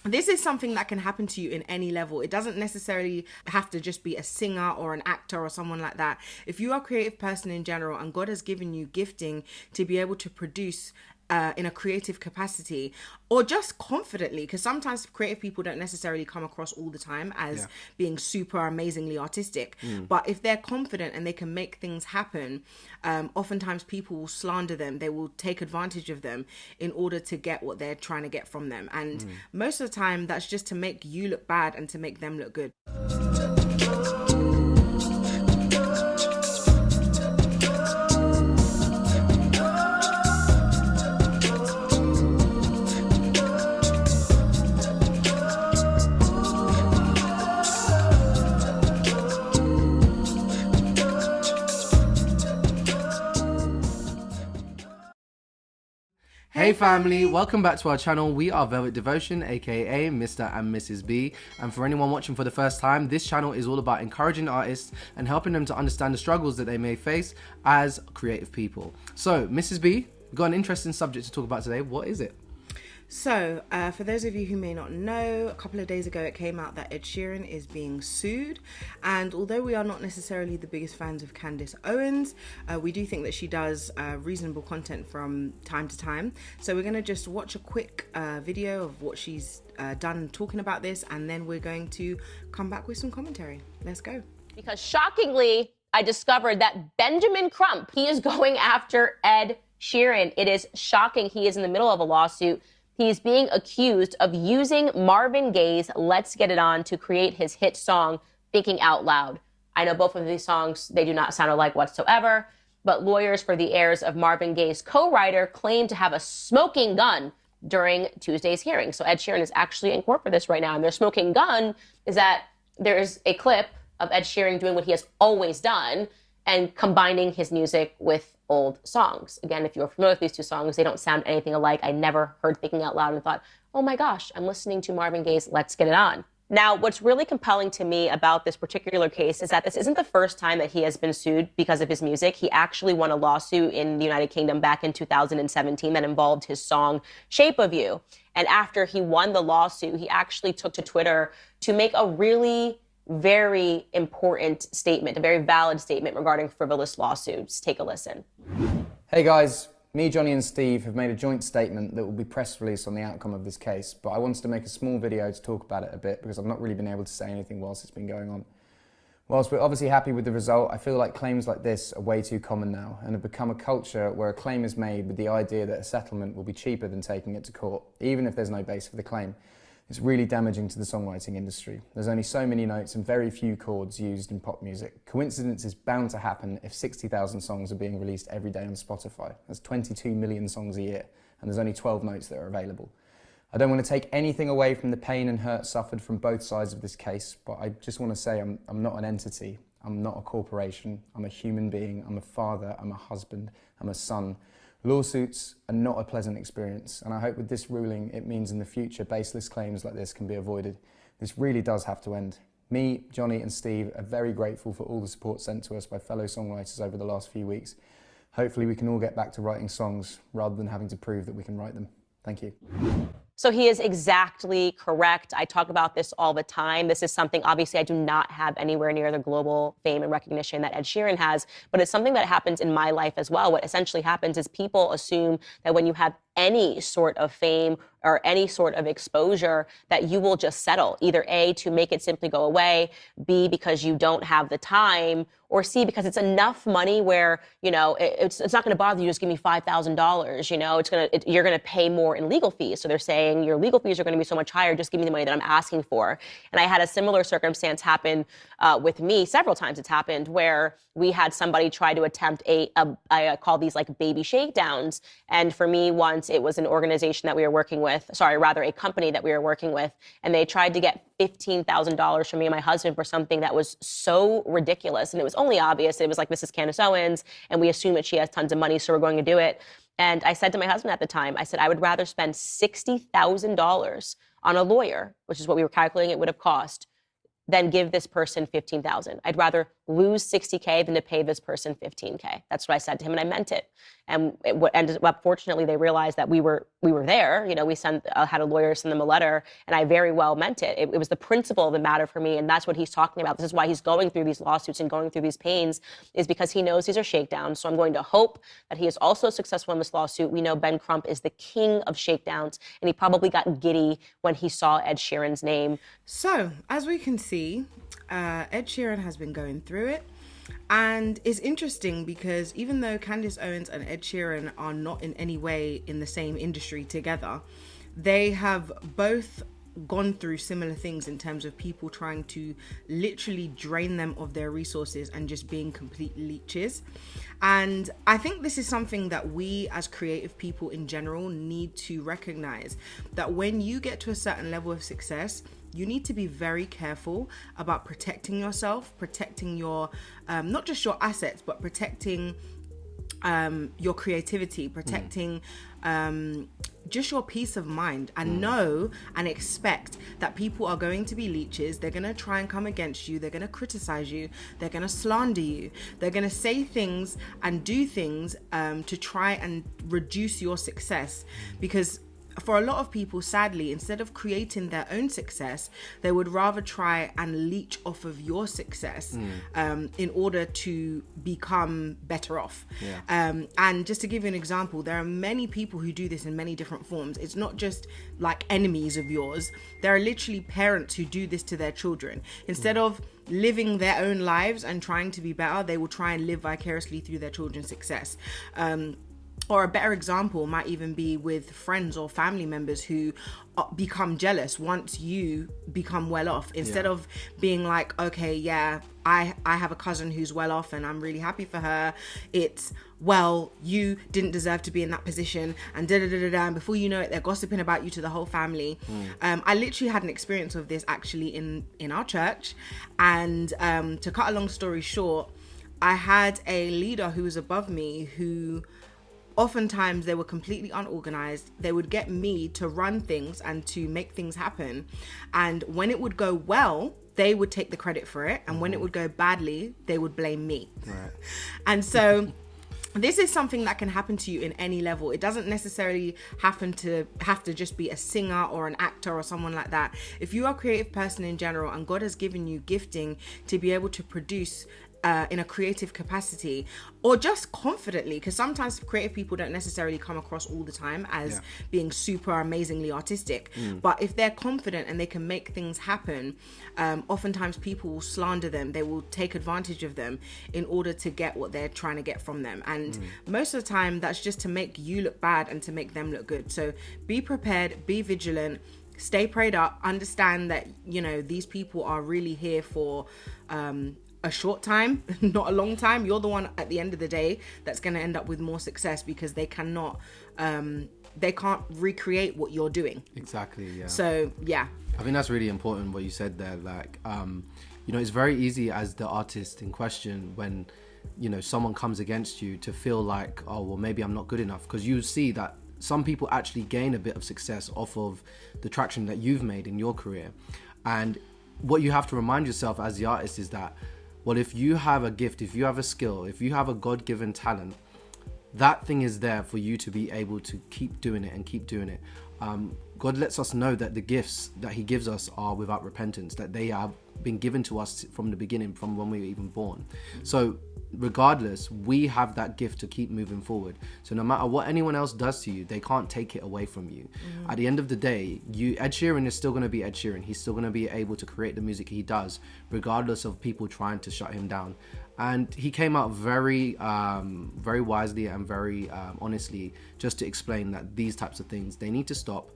this is something that can happen to you in any level. It doesn't necessarily have to just be a singer or an actor or someone like that. If you are a creative person in general and God has given you gifting to be able to produce in a creative capacity, or just confidently, because sometimes creative people don't necessarily come across all the time as being super amazingly artistic, but if they're confident and they can make things happen, oftentimes people will slander them, they will take advantage of them in order to get what they're trying to get from them, and most of the time that's just to make you look bad and to make them look good. Hey family, welcome back to our channel. We are Velvet Devotion, aka Mr. and Mrs. B. And for anyone watching for the first time, this channel is all about encouraging artists and helping them to understand the struggles that they may face as creative people. So, Mrs. B, we've got an interesting subject to talk about today. What is it? So, for those of you who may not know, a couple of days ago it came out that Ed Sheeran is being sued. And although we are not necessarily the biggest fans of Candace Owens, we do think that she does reasonable content from time to time. So we're going to just watch a quick video of what she's done talking about this, and then we're going to come back with some commentary. Let's go. Because shockingly, I discovered that Benjamin Crump, he is going after Ed Sheeran. It is shocking. He is in the middle of a lawsuit. He's being accused of using Marvin Gaye's Let's Get It On to create his hit song, Thinking Out Loud. I know both of these songs, they do not sound alike whatsoever, but lawyers for the heirs of Marvin Gaye's co-writer claim to have a smoking gun during Tuesday's hearing. So Ed Sheeran is actually in court for this right now, and their smoking gun is that there's a clip of Ed Sheeran doing what he has always done and combining his music with old songs. Again, if you're familiar with these two songs, they don't sound anything alike. I never heard Thinking Out Loud and thought, oh my gosh, I'm listening to Marvin Gaye's Let's Get It On. Now, what's really compelling to me about this particular case is that this isn't the first time that he has been sued because of his music. He actually won a lawsuit in the United Kingdom back in 2017 that involved his song Shape of You. And after he won the lawsuit, he actually took to Twitter to make a really very important statement, a very valid statement regarding frivolous lawsuits. Take a listen. Hey guys, me, Johnny and Steve have made a joint statement that will be press released on the outcome of this case, but I wanted to make a small video to talk about it a bit because I've not really been able to say anything whilst it's been going on. Whilst we're obviously happy with the result, I feel like claims like this are way too common now and have become a culture where a claim is made with the idea that a settlement will be cheaper than taking it to court, even if there's no base for the claim. It's really damaging to the songwriting industry. There's only so many notes and very few chords used in pop music. Coincidence is bound to happen if 60,000 songs are being released every day on Spotify. That's 22 million songs a year, and there's only 12 notes that are available. I don't want to take anything away from the pain and hurt suffered from both sides of this case, but I just want to say I'm not an entity. I'm not a corporation. I'm a human being. I'm a father. I'm a husband. I'm a son. Lawsuits are not a pleasant experience, and I hope with this ruling it means in the future baseless claims like this can be avoided. This really does have to end. Me, Johnny and Steve are very grateful for all the support sent to us by fellow songwriters over the last few weeks. Hopefully we can all get back to writing songs rather than having to prove that we can write them. Thank you. So he is exactly correct. I talk about this all the time. This is something, obviously, I do not have anywhere near the global fame and recognition that Ed Sheeran has, but it's something that happens in my life as well. What essentially happens is people assume that when you have any sort of fame or any sort of exposure, that you will just settle, either A, to make it simply go away, B, because you don't have the time, or C, because it's enough money where, you know, it's not going to bother you, just give me $5,000, you know, you're going to pay more in legal fees. So they're saying your legal fees are going to be so much higher, just give me the money that I'm asking for. And I had a similar circumstance happen with me. Several times it's happened where we had somebody try to attempt I call these like baby shakedowns. And for me, once it was an organization that we were working with, a company that we were working with, and they tried to get $15,000 from me and my husband for something that was so ridiculous. And it was only obvious. It was like, this is Candace Owens, and we assume that she has tons of money, so we're going to do it. And I said to my husband at the time, I said, I would rather spend $60,000 on a lawyer, which is what we were calculating it would have cost, than give this person $15,000. I'd rather lose 60K than to pay this person 15K. That's what I said to him, and I meant it. And what ended up, fortunately, they realized that we were there. You know, we had a lawyer send them a letter, and I very well meant it. It was the principle of the matter for me, and that's what he's talking about. This is why he's going through these lawsuits and going through these pains, is because he knows these are shakedowns. So I'm going to hope that he is also successful in this lawsuit. We know Ben Crump is the king of shakedowns, and he probably got giddy when he saw Ed Sheeran's name. So, as we can see, Ed Sheeran has been going through it. And it's interesting because even though Candace Owens and Ed Sheeran are not in any way in the same industry together, they have both gone through similar things in terms of people trying to literally drain them of their resources and just being complete leeches. And I think this is something that we as creative people in general need to recognize, that when you get to a certain level of success, you need to be very careful about protecting yourself, protecting your not just your assets, but protecting your creativity, protecting just your peace of mind, and know and expect that people are going to be leeches. They're going to try and come against you. They're going to criticize you. They're going to slander you. They're going to say things and do things to try and reduce your success, because for a lot of people, sadly, instead of creating their own success, they would rather try and leech off of your success in order to become better off. And just to give you an example, there are many people who do this in many different forms. It's not just like enemies of yours. There are literally parents who do this to their children. Instead of living their own lives and trying to be better, they will try and live vicariously through their children's success. Or a better example might even be with friends or family members who become jealous once you become well off. Instead of being like, okay, yeah, I have a cousin who's well off and I'm really happy for her. It's, well, you didn't deserve to be in that position, and da-da-da-da-da. And before you know it, they're gossiping about you to the whole family. I literally had an experience of this actually in our church. And to cut a long story short, I had a leader who was above me who oftentimes they were completely unorganized. They would get me to run things and to make things happen. And when it would go well, they would take the credit for it. And when it would go badly, they would blame me. Right. And so this is something that can happen to you in any level. It doesn't necessarily have to just be a singer or an actor or someone like that. If you are a creative person in general and God has given you gifting to be able to produce in a creative capacity, or just confidently, because sometimes creative people don't necessarily come across all the time as being super amazingly artistic, but if they're confident and they can make things happen, oftentimes people will slander them. They will take advantage of them in order to get what they're trying to get from them, and most of the time that's just to make you look bad and to make them look good. So be prepared, be vigilant, stay prayed up, understand that, you know, these people are really here for a short time, not a long time. You're the one at the end of the day that's going to end up with more success, because they can't recreate what you're doing. Exactly. Yeah. So yeah, I think that's really important what you said there. Like, you know, it's very easy as the artist in question, when, you know, someone comes against you, to feel like, oh, well, maybe I'm not good enough, because you see that some people actually gain a bit of success off of the traction that you've made in your career. And what you have to remind yourself as the artist is that, well, if you have a gift, if you have a skill, if you have a God-given talent, that thing is there for you to be able to keep doing it and keep doing it. God lets us know that the gifts that he gives us are without repentance, that they have been given to us from the beginning, from when we were even born. So regardless, we have that gift to keep moving forward. So no matter what anyone else does to you, they can't take it away from you. At the end of the day, Ed Sheeran is still going to be Ed Sheeran. He's still going to be able to create the music he does, regardless of people trying to shut him down. And he came out very wisely and very honestly, just to explain that these types of things, they need to stop,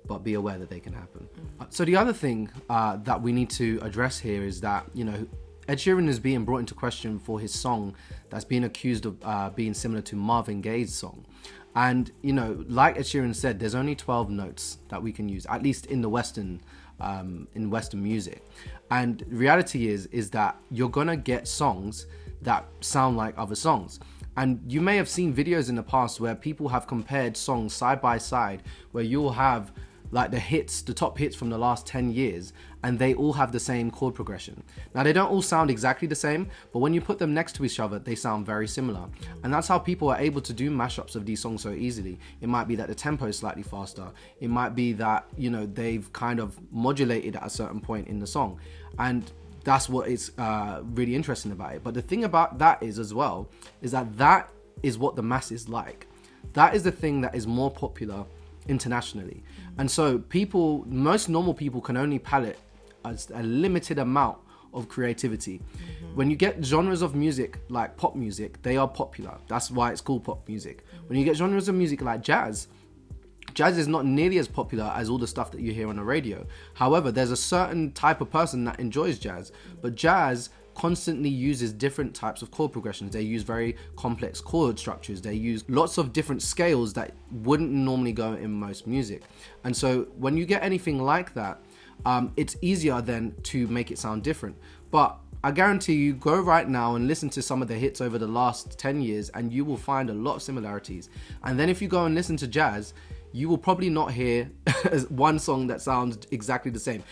but be aware that they can happen. So the other thing that we need to address here is that, you know, Ed Sheeran is being brought into question for his song that's being accused of being similar to Marvin Gaye's song. And, you know, like Ed Sheeran said, there's only 12 notes that we can use, at least in the Western music. And reality is that you're gonna get songs that sound like other songs. And you may have seen videos in the past where people have compared songs side by side, where you'll have like the top hits from the last 10 years, and they all have the same chord progression. Now, they don't all sound exactly the same, but when you put them next to each other, they sound very similar. And that's how people are able to do mashups of these songs so easily. It might be that the tempo is slightly faster. It might be that, you know, they've kind of modulated at a certain point in the song. And that's what is really interesting about it. But the thing about that is as well, is that is what the masses like. That is the thing that is more popular internationally. And so most normal people can only palette a limited amount of creativity. When you get genres of music like pop music, they are popular. That's why it's called pop music. When you get genres of music like jazz is not nearly as popular as all the stuff that you hear on the radio. However, there's a certain type of person that enjoys jazz, but jazz constantly uses different types of chord progressions. They use very complex chord structures. They use lots of different scales that wouldn't normally go in most music. And so when you get anything like that, it's easier then to make it sound different. But I guarantee you, go right now and listen to some of the hits over the last 10 years and you will find a lot of similarities. And then if you go and listen to jazz, you will probably not hear one song that sounds exactly the same,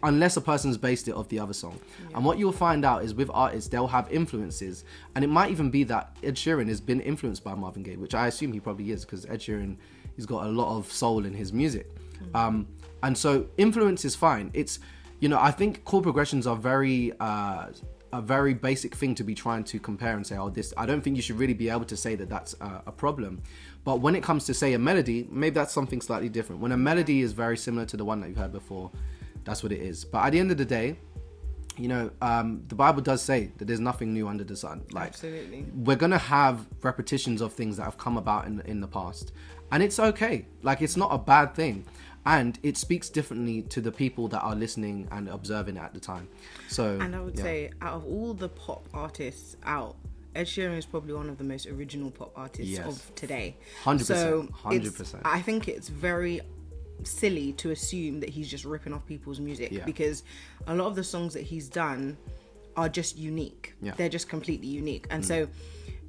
unless a person's based it off the other song. Yeah. And what you'll find out is with artists, they'll have influences. And it might even be that Ed Sheeran has been influenced by Marvin Gaye, which I assume he probably is, because Ed Sheeran, he's got a lot of soul in his music. And so influence is fine. It's, you know, I think chord progressions are a very basic thing to be trying to compare and say, oh, this, I don't think you should really be able to say that that's a problem. But when it comes to, say, a melody, maybe that's something slightly different. When a melody is very similar to the one that you've heard before, that's what it is. But at the end of the day, you know, the Bible does say that there's nothing new under the sun. Like, absolutely, we're gonna have repetitions of things that have come about in the past, and it's okay. Like, it's not a bad thing, and it speaks differently to the people that are listening and observing at the time. So, and I would say, out of all the pop artists out, Ed Sheeran is probably one of the most original pop artists of today. 100%. So 100%. I think it's very silly to assume that he's just ripping off people's music, because a lot of the songs that he's done are just unique. They're just completely unique. And so,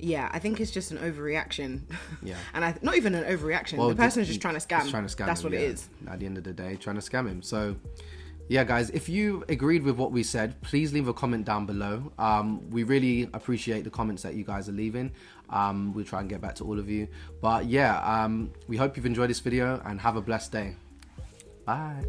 I think it's just an overreaction. And not even an overreaction. Well, the person is just trying to scam. That's what it is. At the end of the day, trying to scam him. So, yeah, guys, if you agreed with what we said, please leave a comment down below. We really appreciate the comments that you guys are leaving. We'll try and get back to all of you. But yeah, we hope you've enjoyed this video and have a blessed day. Bye.